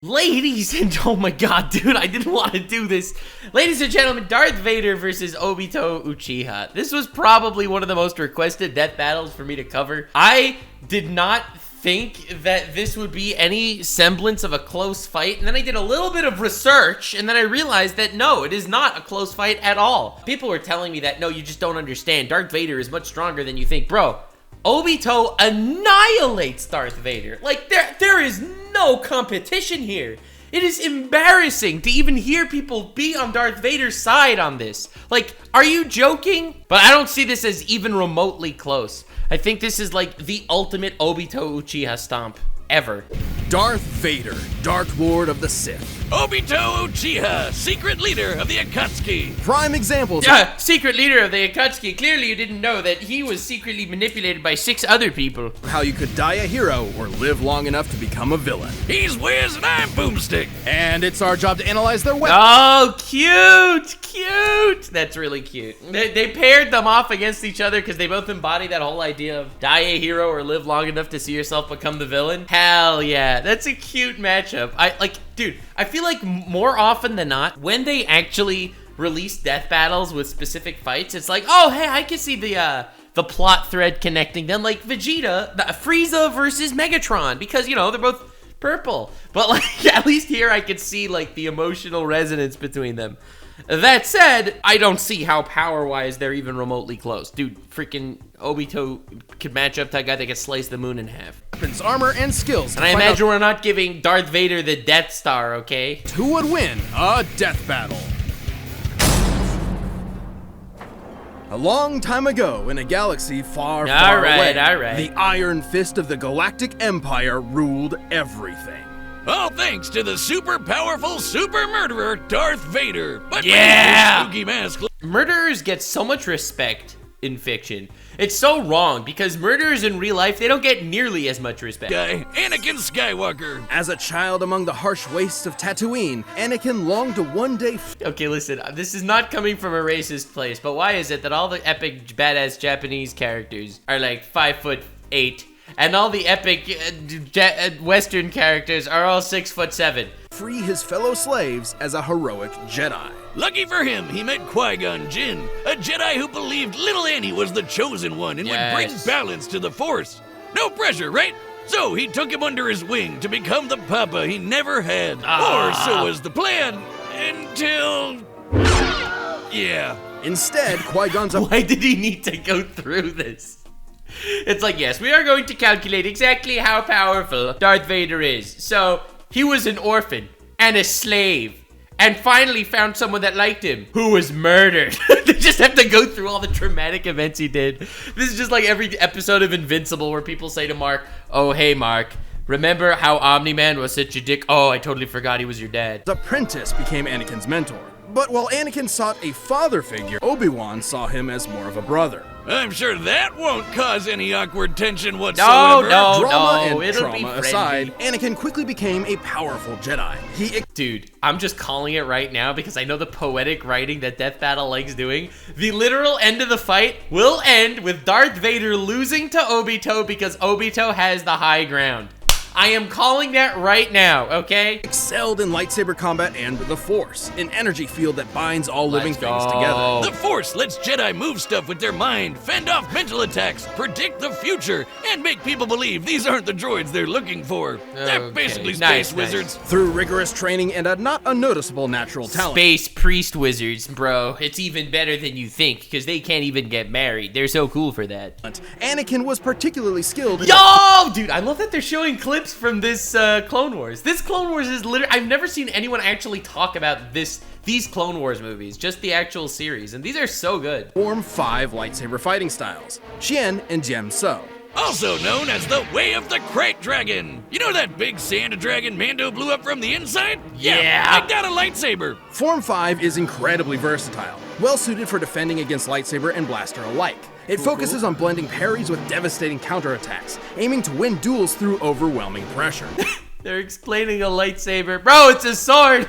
Ladies and oh my god, dude, I didn't want to do this. Ladies and gentlemen, Darth Vader versus Obito Uchiha. This was probably one of the most requested death battles for me to cover. I did not think that this would be any semblance of a close fight, and then I did a little bit of research, and then I realized that no, it is not a close fight at all. People were telling me that, no, you just don't understand. Darth Vader is much stronger than you think. Bro, Obito annihilates Darth Vader. Like, there is no competition here. It is embarrassing to even hear people be on Darth Vader's side on this. Like, are you joking? But I don't see this as even remotely close. I think this is like the ultimate Obito Uchiha stomp ever. Darth Vader, Dark Lord of the Sith. Obito Uchiha, secret leader of the Akatsuki. Prime examples. Secret leader of the Akatsuki. Clearly you didn't know that he was secretly manipulated by 6 other people. How you could die a hero or live long enough to become a villain. He's Wiz and I'm Boomstick. And it's our job to analyze their weapons. Oh, cute, cute. That's really cute. They paired them off against each other because they both embody that whole idea of die a hero or live long enough to see yourself become the villain. Hell yeah, that's a cute matchup. Dude, I feel like more often than not, when they actually release death battles with specific fights, it's like, oh, hey, I can see the plot thread connecting them, like Vegeta, Frieza versus Megatron, because, you know, they're both purple. But, like, at least here I could see, like, the emotional resonance between them. That said, I don't see how power-wise they're even remotely close. Dude, freaking Obito could match up to a guy that could slice the moon in half. Weapons, armor, and skills. And I imagine we're not giving Darth Vader the Death Star, okay? Who would win a death battle? A long time ago, in a galaxy far, far away, the Iron Fist of the Galactic Empire ruled everything. All thanks to the super powerful super murderer, Darth Vader. But yeah! Spooky mask. Murderers get so much respect in fiction. It's so wrong, because murderers in real life, they don't get nearly as much respect. Anakin Skywalker. As a child among the harsh wastes of Tatooine, Anakin longed to one day... Okay, listen, this is not coming from a racist place, but why is it that all the epic badass Japanese characters are like 5'8", and all the epic Western characters are all 6'7"? Free his fellow slaves as a heroic Jedi. Lucky for him, he met Qui-Gon Jinn, a Jedi who believed little Annie was the chosen one and would bring balance to the Force. No pressure, right? So he took him under his wing to become the papa he never had. Or so was the plan, until... yeah. Instead, Qui-Gon's... Why did he need to go through this? It's like, yes, we are going to calculate exactly how powerful Darth Vader is. So, he was an orphan and a slave, and finally found someone that liked him, who was murdered. They just have to go through all the traumatic events he did. This is just like every episode of Invincible where people say to Mark, oh, hey, Mark, remember how Omni-Man was such a dick? Oh, I totally forgot he was your dad. The apprentice became Anakin's mentor. But while Anakin sought a father figure, Obi-Wan saw him as more of a brother. I'm sure that won't cause any awkward tension whatsoever. Drama and trauma aside, Anakin quickly became a powerful Jedi. Dude, I'm just calling it right now because I know the poetic writing that Death Battle likes doing. The literal end of the fight will end with Darth Vader losing to Obito because Obito has the high ground. I am calling that right now, okay? Excelled in lightsaber combat and the Force, an energy field that binds all living things together. The Force lets Jedi move stuff with their mind, fend off mental attacks, predict the future, and make people believe these aren't the droids they're looking for. They're basically space wizards. Through rigorous training and a not unnoticeable natural talent. Space priest wizards, bro. It's even better than you think, because they can't even get married. They're so cool for that. Anakin was particularly skilled. Yo, dude, I love that they're showing clips from this Clone Wars. This Clone Wars is literally, I've never seen anyone actually talk about these Clone Wars movies, just the actual series, and these are so good. Form 5 lightsaber fighting styles, Qian and Jem So. Also known as the Way of the Crate Dragon. You know that big sand dragon Mando blew up from the inside? Yeah. Take down a lightsaber. Form 5 is incredibly versatile, well suited for defending against lightsaber and blaster alike. It focuses on blending parries with devastating counterattacks, aiming to win duels through overwhelming pressure. They're explaining a lightsaber. Bro, it's a sword.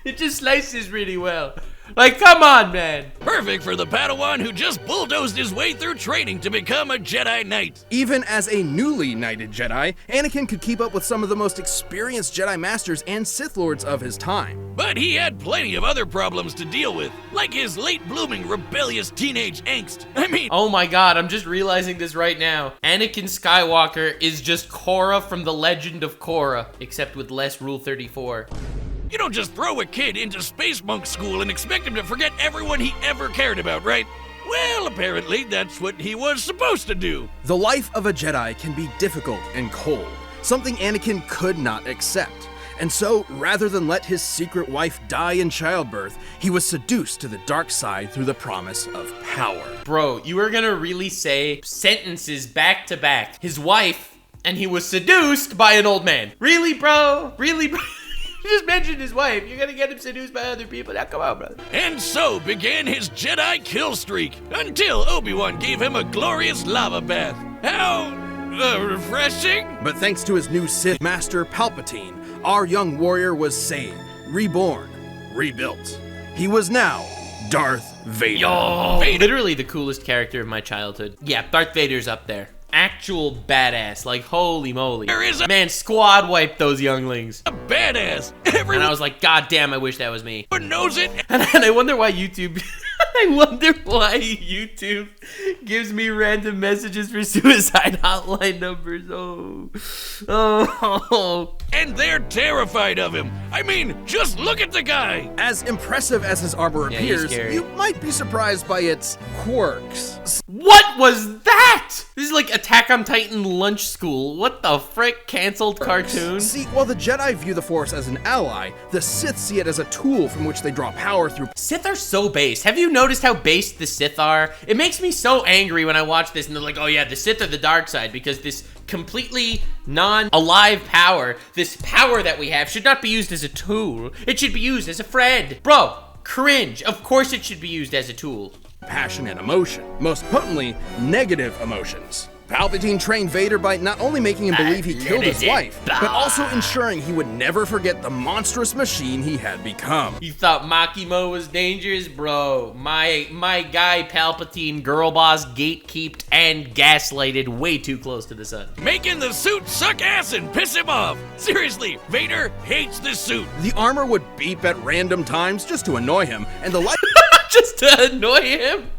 It just slices really well. Like, come on, man. Perfect for the Padawan who just bulldozed his way through training to become a Jedi Knight. Even as a newly knighted Jedi, Anakin could keep up with some of the most experienced Jedi Masters and Sith Lords of his time. But he had plenty of other problems to deal with, like his late-blooming rebellious teenage angst. I mean... Oh my god, I'm just realizing this right now. Anakin Skywalker is just Korra from The Legend of Korra, except with less Rule 34. You don't just throw a kid into Space Monk School and expect him to forget everyone he ever cared about, right? Well, apparently that's what he was supposed to do. The life of a Jedi can be difficult and cold, something Anakin could not accept. And so, rather than let his secret wife die in childbirth, he was seduced to the dark side through the promise of power. Bro, you are gonna really say sentences back to back. His wife, and he was seduced by an old man. Really, bro? Really, bro? You just mentioned his wife. You're gonna get him seduced by other people. Now, come on, brother. And so began his Jedi kill streak, until Obi-Wan gave him a glorious lava bath. How... refreshing? But thanks to his new Sith Master Palpatine, our young warrior was saved, reborn, rebuilt. He was now Darth Vader. Yo, literally the coolest character of my childhood. Yeah, Darth Vader's up there. Actual badass, like holy moly. There is a man, squad wiped those younglings. A badass. And I was like, god damn, I wish that was me. Everyone knows it. And I wonder why YouTube... I wonder why YouTube gives me random messages for suicide hotline numbers. Oh. And they're terrified of him. I mean, just look at the guy. As impressive as his armor appears, you might be surprised by its quirks. What was that? This is like Attack on Titan lunch school. What the frick? Canceled cartoon? See, while the Jedi view the Force as an ally, the Sith see it as a tool from which they draw power through. Sith are so based. Have you noticed how based the Sith are? It makes me so angry when I watch this and they're like, oh yeah, the Sith are the dark side because this completely non-alive power, this power that we have, should not be used as a tool. It should be used as a friend. Bro, cringe. Of course it should be used as a tool. Passion and emotion. Most potently, negative emotions. Palpatine trained Vader by not only making him believe he killed his wife, but also ensuring he would never forget the monstrous machine he had become. You thought Makimo was dangerous? Bro, my guy Palpatine girl boss gatekeeped and gaslighted way too close to the sun. Making the suit suck ass and piss him off. Seriously, Vader hates this suit. The armor would beep at random times just to annoy him, and the light... Just to annoy him?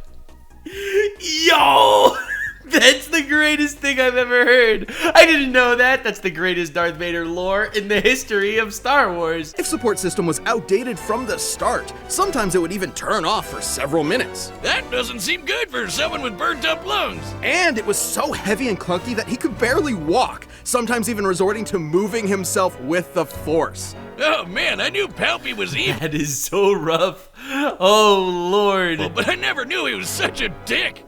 Yo! That's the greatest thing I've ever heard. I didn't know that. That's the greatest Darth Vader lore in the history of Star Wars. Life support system was outdated from the start. Sometimes it would even turn off for several minutes. That doesn't seem good for someone with burnt up lungs. And it was so heavy and clunky that he could barely walk, sometimes even resorting to moving himself with the Force. Oh man, I knew Palpy was evil. That is so rough. Oh Lord. Oh, but I never knew he was such a dick.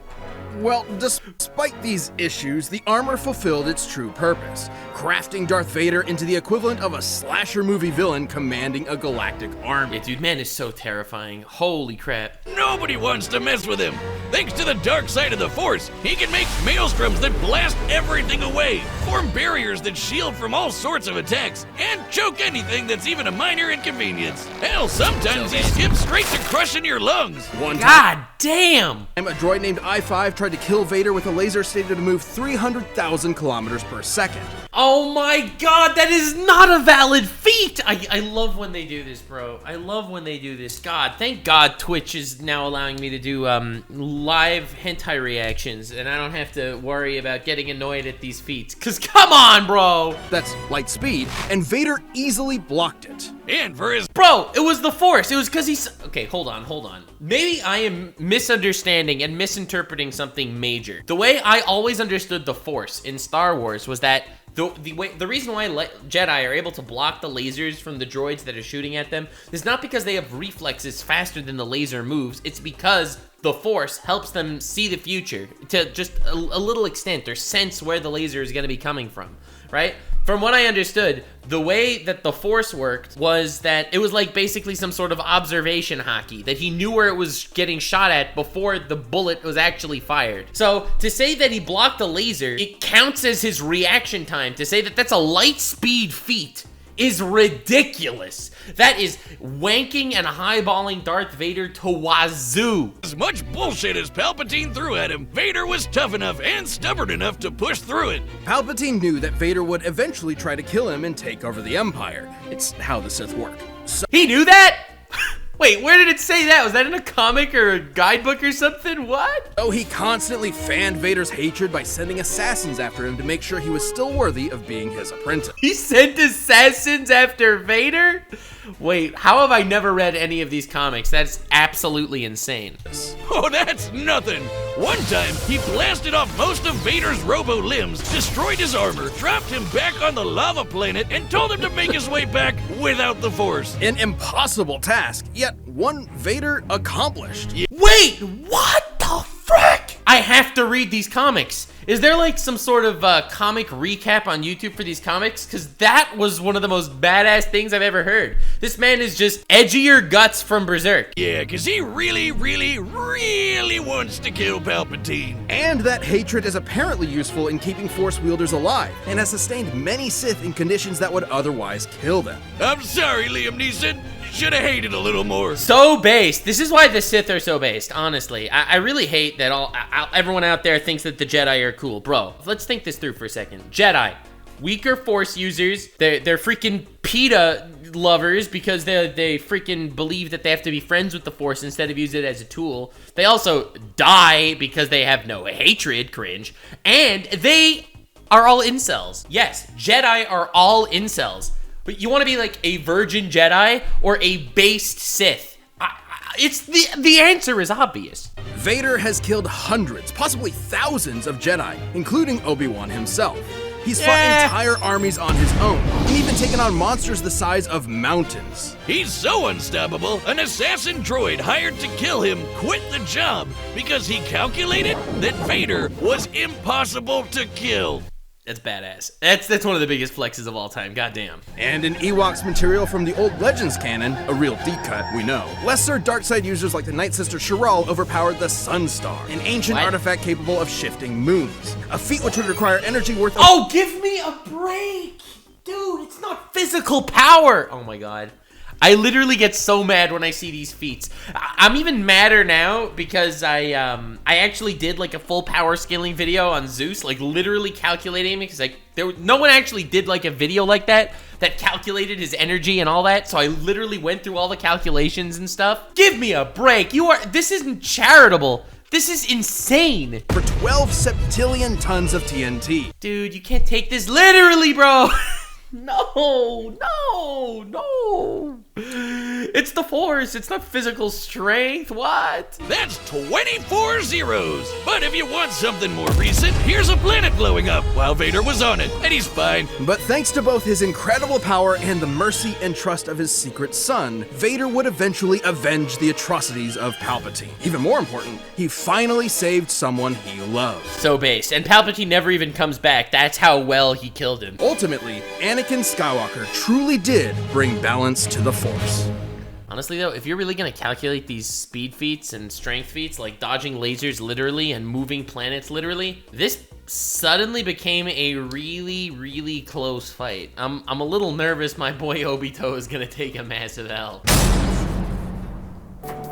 Well, despite these issues, the armor fulfilled its true purpose, crafting Darth Vader into the equivalent of a slasher movie villain commanding a galactic army. Yeah, dude, man is so terrifying. Holy crap. Nobody wants to mess with him. Thanks to the dark side of the Force, he can make maelstroms that blast everything away, form barriers that shield from all sorts of attacks, and choke anything that's even a minor inconvenience. Hell, sometimes he skips straight to crushing your lungs. One God damn! A droid named I-5 tried to kill Vader with a laser stated to move 300,000 kilometers per second. Oh my god, that is not a valid feat! I love when they do this, bro. I love when they do this. God, thank God Twitch is now allowing me to do live hentai reactions, and I don't have to worry about getting annoyed at these feats. Cause come on, bro! That's light speed, and Vader easily blocked it. And for his... Bro, it was the Force. It was because he's... Okay, hold on. Maybe I am misunderstanding and misinterpreting something major. The way I always understood the Force in Star Wars was that the reason why Jedi are able to block the lasers from the droids that are shooting at them is not because they have reflexes faster than the laser moves. It's because the Force helps them see the future to just a little extent, or sense where the laser is going to be coming from, right? From what I understood, the way that the Force worked was that it was like basically some sort of observation hockey, that he knew where it was getting shot at before the bullet was actually fired. So to say that he blocked the laser, it counts as his reaction time. To say that that's a light speed feat is ridiculous. That is wanking and highballing Darth Vader to wazoo. As much bullshit as Palpatine threw at him, Vader was tough enough and stubborn enough to push through it. Palpatine knew that Vader would eventually try to kill him and take over the Empire. It's how the Sith work. So he knew that? Wait, where did it say that? Was that in a comic or a guidebook or something? What? Oh, he constantly fanned Vader's hatred by sending assassins after him to make sure he was still worthy of being his apprentice. He sent assassins after Vader? Wait, how have I never read any of these comics? That's absolutely insane. Oh, that's nothing. One time, he blasted off most of Vader's robo limbs, destroyed his armor, dropped him back on the lava planet, and told him to make his way back without the Force. An impossible task, yet one Vader accomplished. Wait, what the frick? I have to read these comics. Is there like some sort of comic recap on YouTube for these comics? Because that was one of the most badass things I've ever heard. This man is just edgier guts from Berserk. Yeah, because he really wants to kill Palpatine. And that hatred is apparently useful in keeping Force wielders alive, and has sustained many Sith in conditions that would otherwise kill them. I'm sorry, Liam Neeson. Should have hated a little more. So based. This is why the Sith are so based, honestly. I really hate that everyone out there thinks that the Jedi are cool. Bro, let's think this through for a second. Jedi, weaker Force users. They're freaking PETA lovers because they freaking believe that they have to be friends with the Force instead of use it as a tool. They also die because they have no hatred, cringe. And they are all incels. Yes, Jedi are all incels. But you want to be like a virgin Jedi or a based Sith? It's the answer is obvious. Vader has killed hundreds, possibly thousands of Jedi, including Obi-Wan himself. He's fought entire armies on his own, and even taken on monsters the size of mountains. He's so unstoppable, an assassin droid hired to kill him quit the job because he calculated that Vader was impossible to kill. That's badass. That's one of the biggest flexes of all time. Goddamn. And in Ewoks material from the old Legends canon, a real deep cut, we know, lesser dark side users like the Night Sister Shiral overpowered the Sunstar, an ancient artifact capable of shifting moons. A feat which would require energy worth of— Oh, give me a break! Dude, it's not physical power! Oh my god. I literally get so mad when I see these feats. I'm even madder now because I actually did like a full power scaling video on Zeus, like literally calculating because like no one actually did like a video like that calculated his energy and all that. So I literally went through all the calculations and stuff. Give me a break. This isn't charitable. This is insane. For 12 septillion tons of TNT. Dude, you can't take this literally, bro. No. It's the Force. It's not physical strength. What? That's 24 zeros. But if you want something more recent, here's a planet blowing up while Vader was on it, and he's fine. But thanks to both his incredible power and the mercy and trust of his secret son, Vader would eventually avenge the atrocities of Palpatine. Even more important, he finally saved someone he loved. So based. And Palpatine never even comes back. That's how well he killed him. Ultimately, Anakin Skywalker truly did bring balance to the Force. Honestly though, if you're really gonna calculate these speed feats and strength feats, like dodging lasers literally and moving planets literally, this suddenly became a really close fight. I'm a little nervous my boy Obito is gonna take a massive L.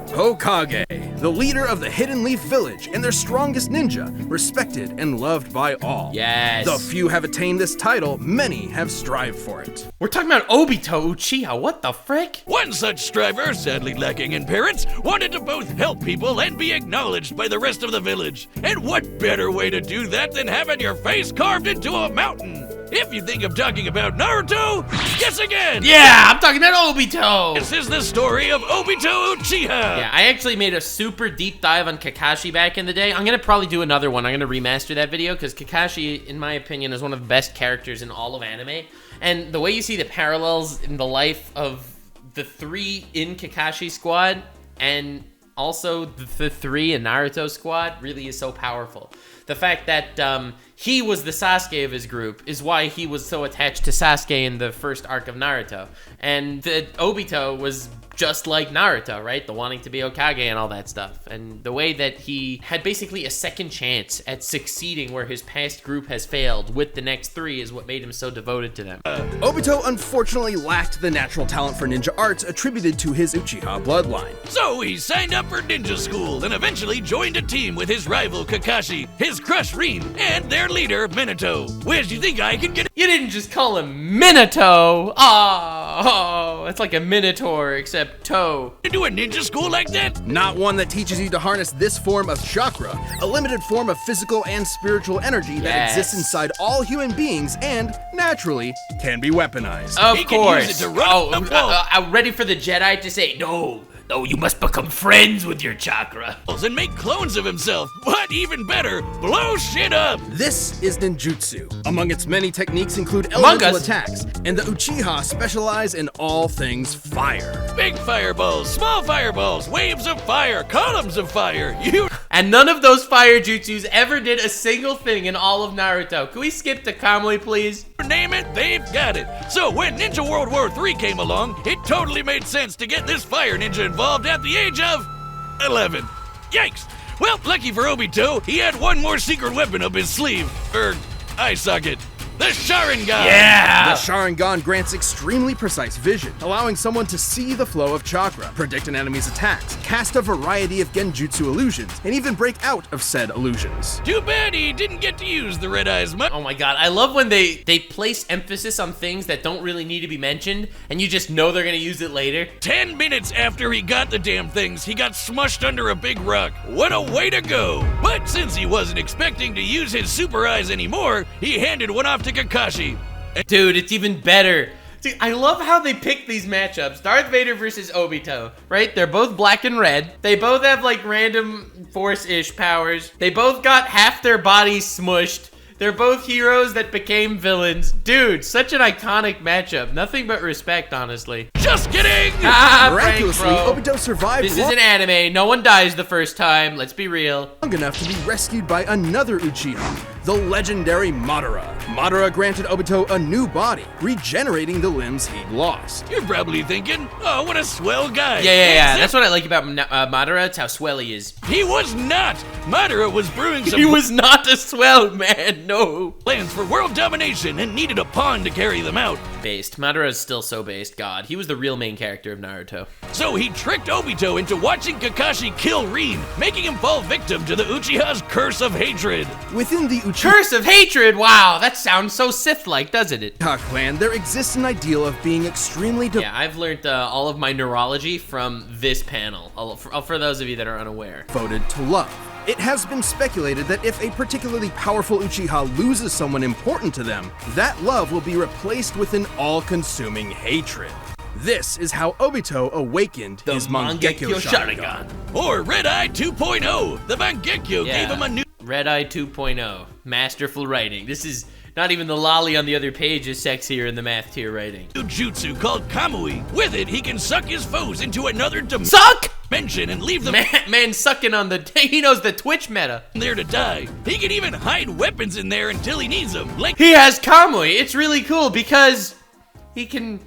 Hokage, the leader of the Hidden Leaf Village and their strongest ninja, respected and loved by all. Yes. Though few have attained this title, many have strived for it. We're talking about Obito Uchiha, what the frick? One such striver, sadly lacking in parents, wanted to both help people and be acknowledged by the rest of the village. And what better way to do that than having your face carved into a mountain? If you think I'm talking about Naruto, guess again! Yeah, I'm talking about Obito! This is the story of Obito Uchiha! Yeah, I actually made a super deep dive on Kakashi back in the day. I'm gonna probably do another one. I'm gonna remaster that video because Kakashi, in my opinion, is one of the best characters in all of anime. And the way you see the parallels in the life of the three in Kakashi squad and also the three in Naruto squad really is so powerful. The fact that he was the Sasuke of his group, is why he was so attached to Sasuke in the first arc of Naruto. And Obito was just like Naruto, right? The wanting to be Hokage and all that stuff. And the way that he had basically a second chance at succeeding where his past group has failed with the next three is what made him so devoted to them. Obito unfortunately lacked the natural talent for ninja arts attributed to his Uchiha bloodline. So he signed up for ninja school and eventually joined a team with his rival Kakashi, his crush Rin, and their leader Minato. Where do you think I can get? You didn't just call him Minato. Oh, it's like a Minotaur except toe. Do a ninja school like that? Not one that teaches you to harness this form of chakra, a limited form of physical and spiritual energy that exists inside all human beings and, naturally, can be weaponized. Of He course. can use it to run up the wall. I'm ready for the Jedi to say, no, you must become friends with your chakra. And make clones of himself, but even better, blow shit up. This is ninjutsu. Among its many techniques include Among elemental Us. attacks, and the Uchiha specialize in all things fire. Big fireballs, small fireballs, waves of fire, columns of fire. And none of those fire jutsus ever did a single thing in all of Naruto. Can we skip to Kamui, please? Name it, they've got it. So when Ninja World War III came along, it totally made sense to get this fire ninja involved at the age of 11. Yikes! Well, lucky for Obito, he had one more secret weapon up his sleeve. Eye socket. The Sharingan! Yeah! The Sharingan grants extremely precise vision, allowing someone to see the flow of chakra, predict an enemy's attacks, cast a variety of genjutsu illusions, and even break out of said illusions. Too bad he didn't get to use the red eyes much. Oh my god, I love when they place emphasis on things that don't really need to be mentioned, and you just know they're gonna use it later. 10 minutes after he got the damn things, he got smushed under a big rock. What a way to go! But since he wasn't expecting to use his super eyes anymore, he handed one off to Kakashi. Dude, it's even better. Dude, I love how they pick these matchups. Darth Vader versus Obito, right? They're both black and red. They both have like random force-ish powers. They both got half their bodies smushed. They're both heroes that became villains. Dude, such an iconic matchup. Nothing but respect, honestly. Just kidding! Miraculously, Obito survived This is an anime. No one dies the first time. Let's be real. long enough to be rescued by another Uchiha, the legendary Madara. Madara granted Obito a new body, regenerating the limbs he'd lost. You're probably thinking, oh, what a swell guy. Yeah. That's what I like about Madara. It's how swell he is. He was not. Madara was brewing some He was not a swell man. No. plans for world domination and needed a pawn to carry them out. Based. Madara is still so based. God, he was the real main character of Naruto. So he tricked Obito into watching Kakashi kill Rin, making him fall victim to the Uchiha's curse of hatred. Within the Uchiha Curse of hatred. Wow, that sounds so Sith-like, doesn't it? clan, there exists an ideal of being extremely Yeah, I've learned all of my neurology from this panel. For those of you that are unaware. devoted to love. It has been speculated that if a particularly powerful Uchiha loses someone important to them, that love will be replaced with an all-consuming hatred. This is how Obito awakened his Mangekyo Sharingan. Or Red Eye 2.0. The Mangekyo gave him a new Red Eye 2.0. Masterful writing. This is not even the lolly on the other page is sexier in the math tier writing. jutsu called Kamui. With it, he can suck his foes into another Suck! dimension and leave them Man sucking on the... He knows the Twitch meta. there to die. He can even hide weapons in there until he needs them. Like He has Kamui. It's really cool because he can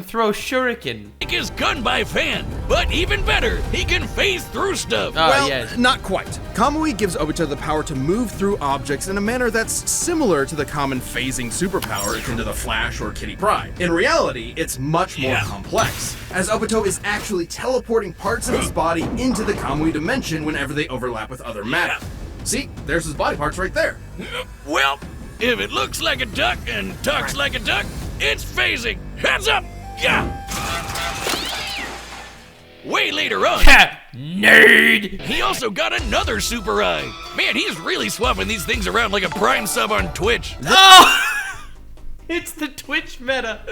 throw shuriken. his gun by fan. But even better, he can phase through stuff. Well, yes. not quite. Kamui gives Obito the power to move through objects in a manner that's similar to the common phasing superpower akin to the Flash or Kitty Pryde. In reality, it's much more complex, as Obito is actually teleporting parts of his body into the Kamui dimension whenever they overlap with other matter. See, there's his body parts right there. Well, if it looks like a duck and talks like a duck, it's phasing. Heads up! Yeah! Way later on, Nerd! he also got another super eye. Man, he's really swapping these things around like a Prime sub on Twitch. Oh! It's the Twitch meta.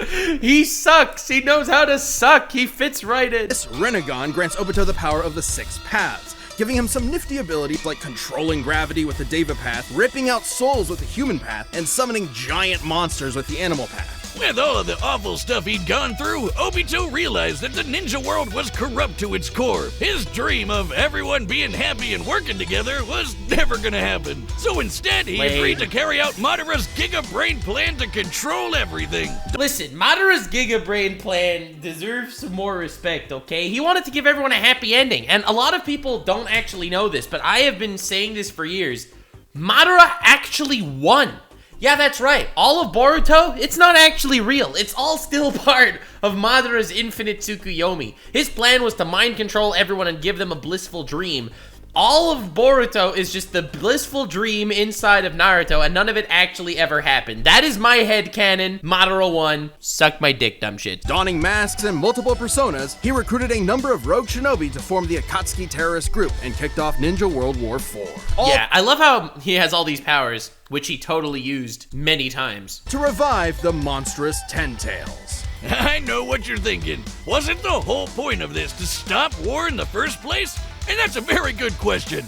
He sucks. He knows how to suck. He fits right in. This Rinnegan grants Obito the power of the 6 paths, giving him some nifty abilities like controlling gravity with the Deva path, ripping out souls with the human path, and summoning giant monsters with the animal path. With all of the awful stuff he'd gone through, Obito realized that the ninja world was corrupt to its core. His dream of everyone being happy and working together was never gonna happen. So instead, he agreed to carry out Madara's Giga Brain plan to control everything. Listen, Madara's Giga Brain plan deserves some more respect, okay? He wanted to give everyone a happy ending, and a lot of people don't actually know this, but I have been saying this for years. Madara actually won. Yeah, that's right. All of Boruto, it's not actually real. It's all still part of Madara's infinite Tsukuyomi. His plan was to mind control everyone and give them a blissful dream. All of Boruto is just the blissful dream inside of Naruto, and none of it actually ever happened. That is my headcanon. Madara won. Suck my dick, dumb shit. Donning masks and multiple personas, he recruited a number of rogue shinobi to form the Akatsuki terrorist group and kicked off Ninja World War IV. Yeah, I love how he has all these powers, which he totally used many times. To revive the monstrous Ten Tails. I know what you're thinking. Wasn't the whole point of this to stop war in the first place? And that's a very good question.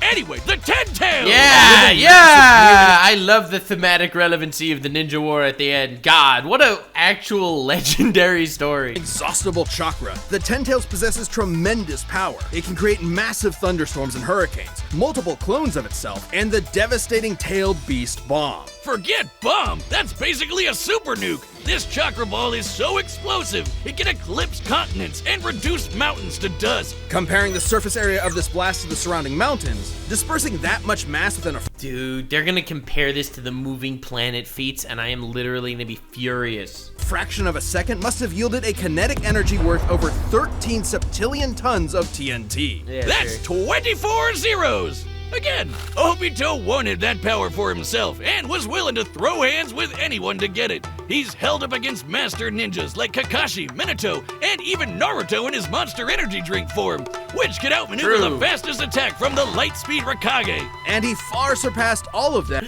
Anyway, the Ten Tails! Yeah! I love the thematic relevancy of the Ninja War at the end. God, what a actual legendary story. Exhaustible chakra. The Ten Tails possesses tremendous power. It can create massive thunderstorms and hurricanes, multiple clones of itself, and the devastating tailed beast bomb. Forget bomb! That's basically a super nuke! This chakra ball is so explosive, it can eclipse continents and reduce mountains to dust. Comparing the surface area of this blast to the surrounding mountains, dispersing that much mass within a... Dude, they're gonna compare this to the moving planet feats, and I am literally gonna be furious. Fraction of a second must have yielded a kinetic energy worth over 13 septillion tons of TNT. Yeah, That's 24 zeros! Again, Obito wanted that power for himself and was willing to throw hands with anyone to get it. He's held up against master ninjas like Kakashi, Minato, and even Naruto in his monster energy drink form, which could outmaneuver the fastest attack from the Lightspeed Raikage. And he far surpassed all of them.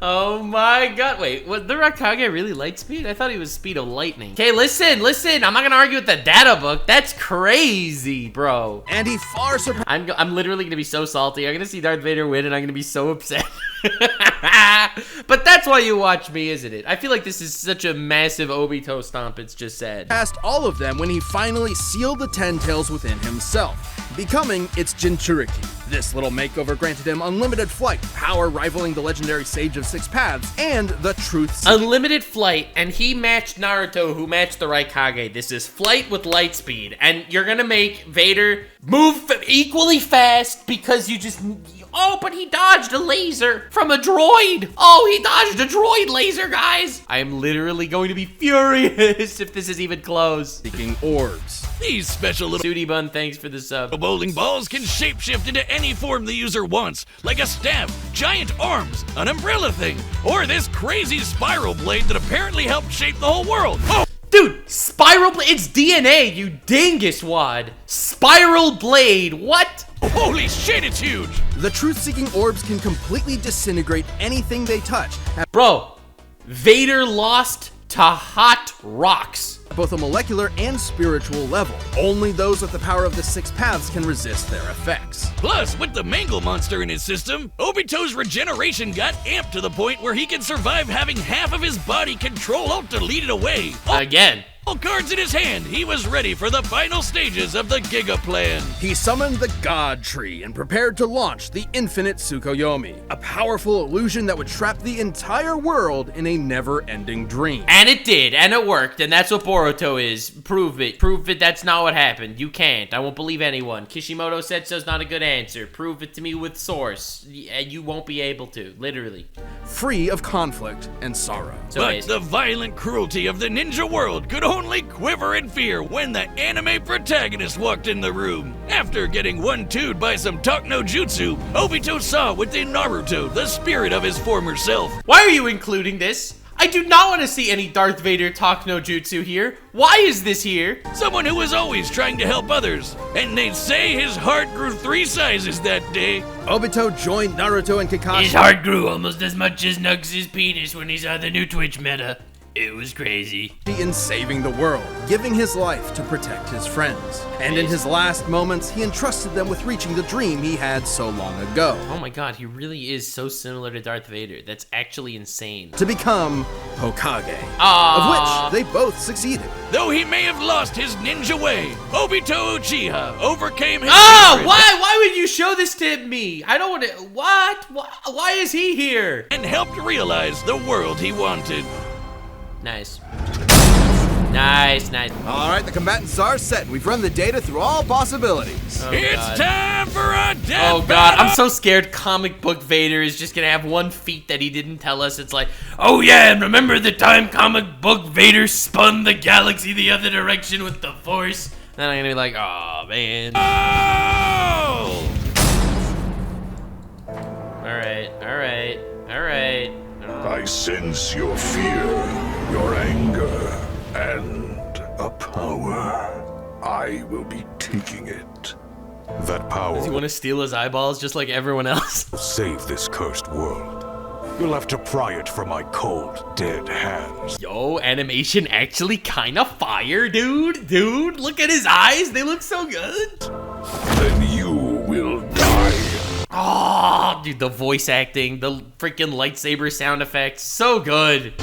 Oh my god, wait, was the Raikage really light speed? I thought he was speed of lightning. Okay, listen, I'm not gonna argue with the data book. That's crazy, bro. And he far surpassed... I'm literally gonna be so salty. I'm gonna see Darth Vader win and I'm gonna be so upset. But that's why you watch me, isn't it? I feel like this is such a massive Obito stomp, it's just sad. Past all of them when he finally sealed the Ten Tails within himself, becoming its Jinchuriki. This little makeover granted him unlimited flight, power rivaling the legendary Sage of Six Paths, and the truth. Unlimited flight, and he matched Naruto, who matched the Raikage. This is flight with light speed, and you're gonna make Vader move equally fast because you just... Oh, but he dodged a laser from a droid. Oh, he dodged a droid laser, guys. I am literally going to be furious if this is even close. Seeking orbs. These special little Sooty Bun, thanks for the sub. bowling balls can shapeshift into any form the user wants, like a staff, giant arms, an umbrella thing, or this crazy spiral blade that apparently helped shape the whole world. Oh! Dude, spiral blade, it's DNA, you dingus wad. Spiral blade, what? Holy shit, it's huge! The truth-seeking orbs can completely disintegrate anything they touch at Bro, Vader lost to hot rocks. both a molecular and spiritual level. Only those with the power of the Six Paths can resist their effects. Plus, with the Mangle monster in his system, Obito's regeneration got amped to the point where he can survive having half of his body control Alt delete it away. Again. All cards in his hand, he was ready for the final stages of the Giga plan. He summoned the God Tree and prepared to launch the Infinite Tsukuyomi, a powerful illusion that would trap the entire world in a never-ending dream. And it did, and it worked, and that's what Boruto is. Prove it. Prove it that's not what happened. You can't. I won't believe anyone. Kishimoto said so's not a good answer. Prove it to me with source. You won't be able to, literally. Free of conflict and sorrow. But the violent cruelty of the ninja world could only quiver in fear when the anime protagonist walked in the room. After getting 1-2'd by some talk no jutsu, Obito saw within Naruto the spirit of his former self. Why are you including this? I do not want to see any Darth Vader talk no jutsu here. Why is this here? Someone who was always trying to help others. And they'd say his heart grew 3 sizes that day. Obito joined Naruto and Kakashi. His heart grew almost as much as Nux's penis when he saw the new Twitch meta. It was crazy. In saving the world, giving his life to protect his friends. And in his last moments, he entrusted them with reaching the dream he had so long ago. Oh my god, he really is so similar to Darth Vader. That's actually insane. To become Hokage. Aww. Of which they both succeeded. Though he may have lost his ninja way, Obito Uchiha overcame his Oh, why would you show this to me? I don't want to, what? Why is he here? And helped realize the world he wanted. Nice. Nice. All right, the combatants are set. We've run the data through all possibilities. Oh, It's God. time for a death Oh god, battle! I'm so scared comic book Vader is just gonna have one feat that he didn't tell us. It's like, oh yeah, and remember the time comic book Vader spun the galaxy the other direction with the Force? Then I'm gonna be like, oh man. Oh! Alright. I sense your fear, your anger, and a power. I will be taking it. That power Does he want to steal his eyeballs just like everyone else? will save this cursed world. You'll have to pry it from my cold, dead hands. Yo, animation actually kinda fire, dude. Dude, look at his eyes. They look so good. Then you will die. Oh, dude, the voice acting, the freaking lightsaber sound effects, so good.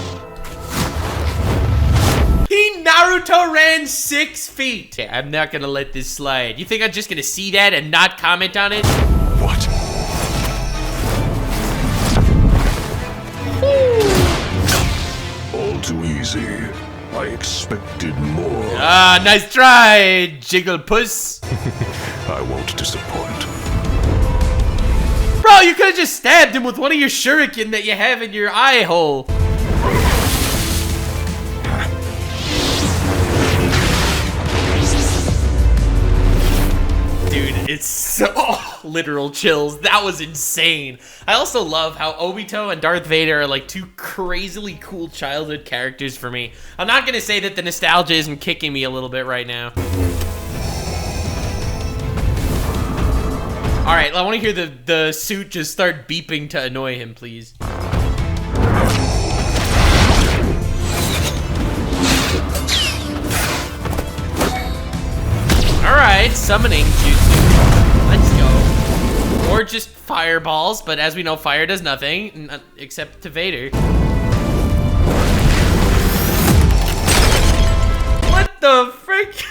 He Naruto ran 6 feet. Okay, I'm not gonna let this slide. You think I'm just gonna see that and not comment on it? What? All too easy. I expected more. Ah, nice try, Jiggle Puss. I won't disappoint. Bro, you could've just stabbed him with one of your shuriken that you have in your eye hole. Dude, it's so literal chills. That was insane. I also love how Obito and Darth Vader are like two crazily cool childhood characters for me. I'm not gonna say that the nostalgia isn't kicking me a little bit right now. All right, I want to hear the suit just start beeping to annoy him, please. All right, summoning jutsu. Let's go. Or just fireballs, but as we know, fire does nothing except to Vader. What the frick?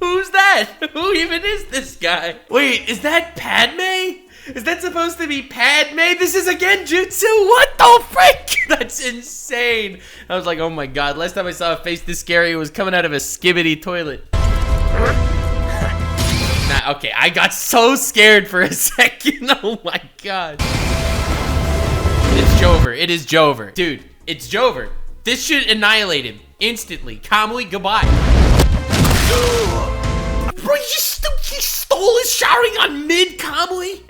Who's that? Who even is this guy? Wait, is that Padme? Is that supposed to be Padme? This is again jutsu? What the frick? That's insane. I was like, oh my god. Last time I saw a face this scary, it was coming out of a skibbity toilet. Nah, okay, I got so scared for a second. Oh my god. It's Jover. It is Jover. Dude, it's Jover. This should annihilate him instantly. Calmly, goodbye. Bro, he stole his Sharingan mid-Kamui?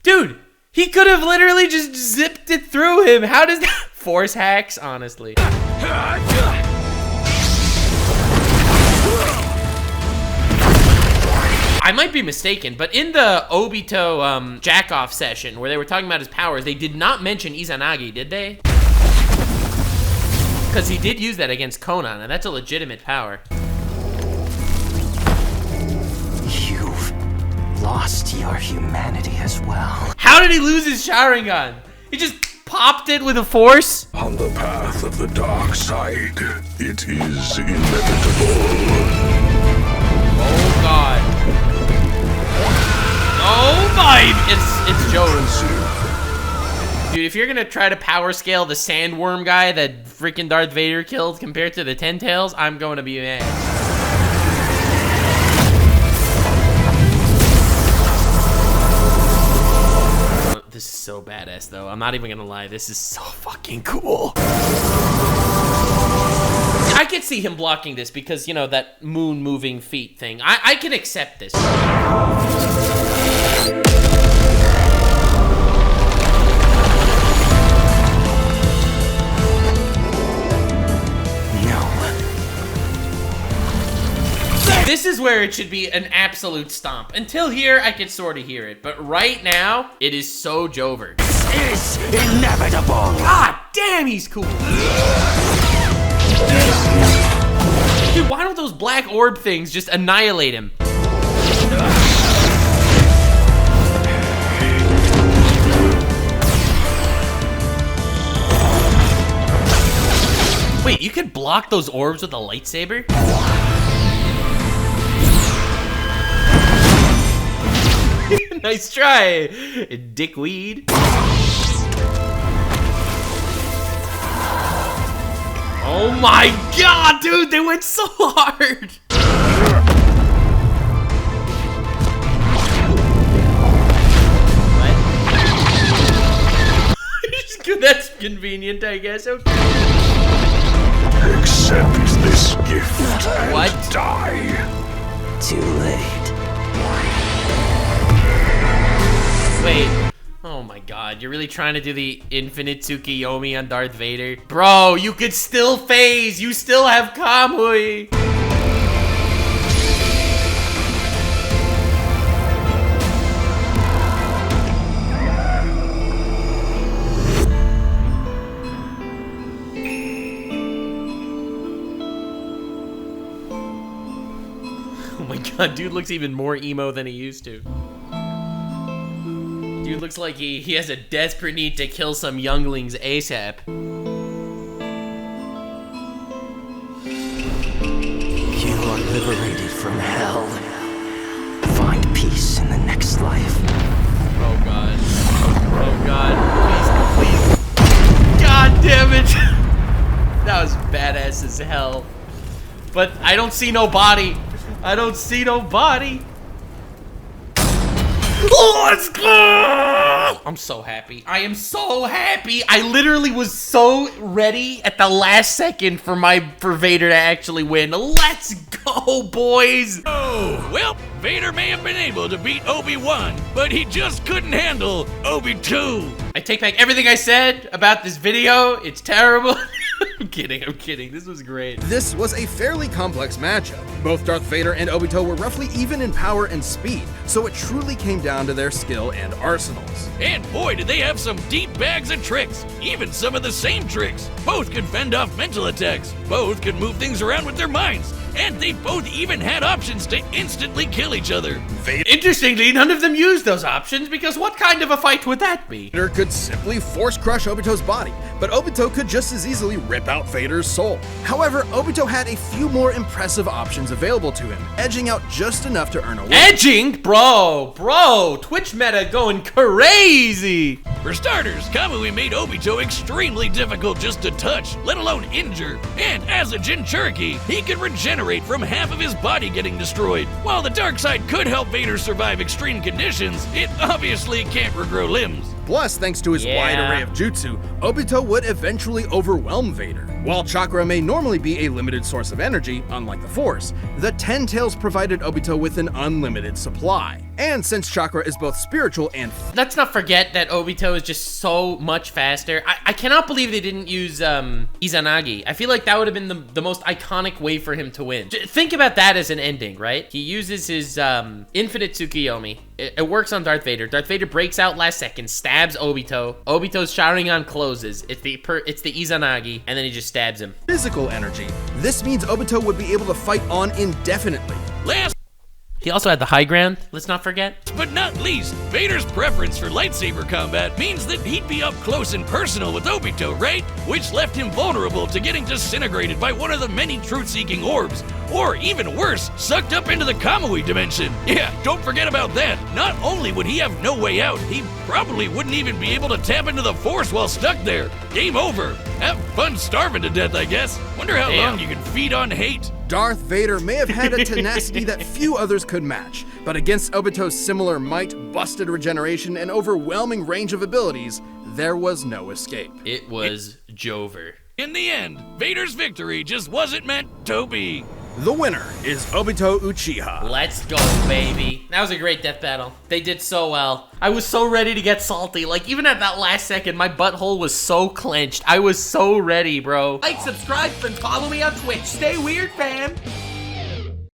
Dude, he could have literally just zipped it through him. How does that... Force hacks, honestly. I might be mistaken, but in the Obito jack-off session where they were talking about his powers, they did not mention Izanagi, did they? Because he did use that against Conan, and that's a legitimate power. You've lost your humanity as well. How did he lose his Sharingan? He just popped it with a force? On the path of the dark side, it is inevitable. Oh god. Oh my, it's Joe. Dude, if you're gonna try to power scale the sandworm guy that freaking Darth Vader killed compared to the Ten Tails, I'm going to be mad. This is so badass though. I'm not even gonna lie, this is so fucking cool. I could see him blocking this because, you know, that moon moving feet thing. I can accept this. This is where it should be an absolute stomp. Until here, I could sort of hear it. But right now, it is so Jover. is inevitable. God damn, he's cool. Dude, why don't those black orb things just annihilate him? Wait, you could block those orbs with a lightsaber? Nice try, dickweed. Oh my god, dude, they went so hard. What? That's convenient, I guess. Okay. Accept this gift What? and die. Too late. Wait. Oh my god, you're really trying to do the infinite Tsukiyomi on Darth Vader? Bro, you could still phase. You still have Kamui. Oh my god, dude looks even more emo than he used to. Dude looks like he has a desperate need to kill some younglings ASAP. You are liberated from hell. Find peace in the next life. Oh god. Oh god. Please, please. God damn it. That was badass as hell. But I don't see no body. I don't see no body. Let's go! I'm so happy. I am so happy. I literally was so ready at the last second for Vader to actually win. Let's go, boys. Oh, well, Vader may have been able to beat Obi-Wan, but he just couldn't handle Obito. I take back everything I said about this video. It's terrible. I'm kidding. This was great. This was a fairly complex matchup. Both Darth Vader and Obito were roughly even in power and speed, so it truly came down to their skill and arsenals. And boy, did they have some deep bags of tricks. Even some of the same tricks. Both could fend off mental attacks. Both could move things around with their minds. And they both even had options to instantly kill each other. Interestingly, none of them used those options because what kind of a fight would that be? Vader could simply force crush Obito's body, but Obito could just as easily rip out Vader's soul. However, Obito had a few more impressive options available to him, edging out just enough to earn a win. Edging? Bro, Twitch meta going crazy. For starters, Kamui made Obito extremely difficult just to touch, let alone injure. And as a Jinchuriki, he could regenerate from half of his body getting destroyed. While the dark side could help Vader survive extreme conditions, it obviously can't regrow limbs. Plus, thanks to his wide array of jutsu, Obito would eventually overwhelm Vader. While chakra may normally be a limited source of energy, unlike the Force, the Ten Tails provided Obito with an unlimited supply. And since chakra is both spiritual and... Let's not forget that Obito is just so much faster. I cannot believe they didn't use Izanagi. I feel like that would have been the most iconic way for him to win. Think about that as an ending, right? He uses his infinite Tsukiyomi. It works on Darth Vader. Darth Vader breaks out last second, stabs Obito. Obito's Sharingan closes. It's the Izanagi, and then he just stabs him. Physical energy. This means Obito would be able to fight on indefinitely. He also had the high ground, let's not forget. But not least, Vader's preference for lightsaber combat means that he'd be up close and personal with Obito, right? Which left him vulnerable to getting disintegrated by one of the many truth-seeking orbs. Or even worse, sucked up into the Kamui dimension. Yeah, don't forget about that. Not only would he have no way out, he probably wouldn't even be able to tap into the Force while stuck there. Game over. Have fun starving to death, I guess. Wonder how long you can feed on hate. Darth Vader may have had a tenacity that few others could match, but against Obito's similar might, busted regeneration, and overwhelming range of abilities, there was no escape. It was Jover. In the end, Vader's victory just wasn't meant to be. The winner is Obito Uchiha. Let's go, baby. That was a great death battle. They did so well. I was so ready to get salty. Like, even at that last second, my butthole was so clenched. I was so ready, bro. Like, subscribe, and follow me on Twitch. Stay weird, fam.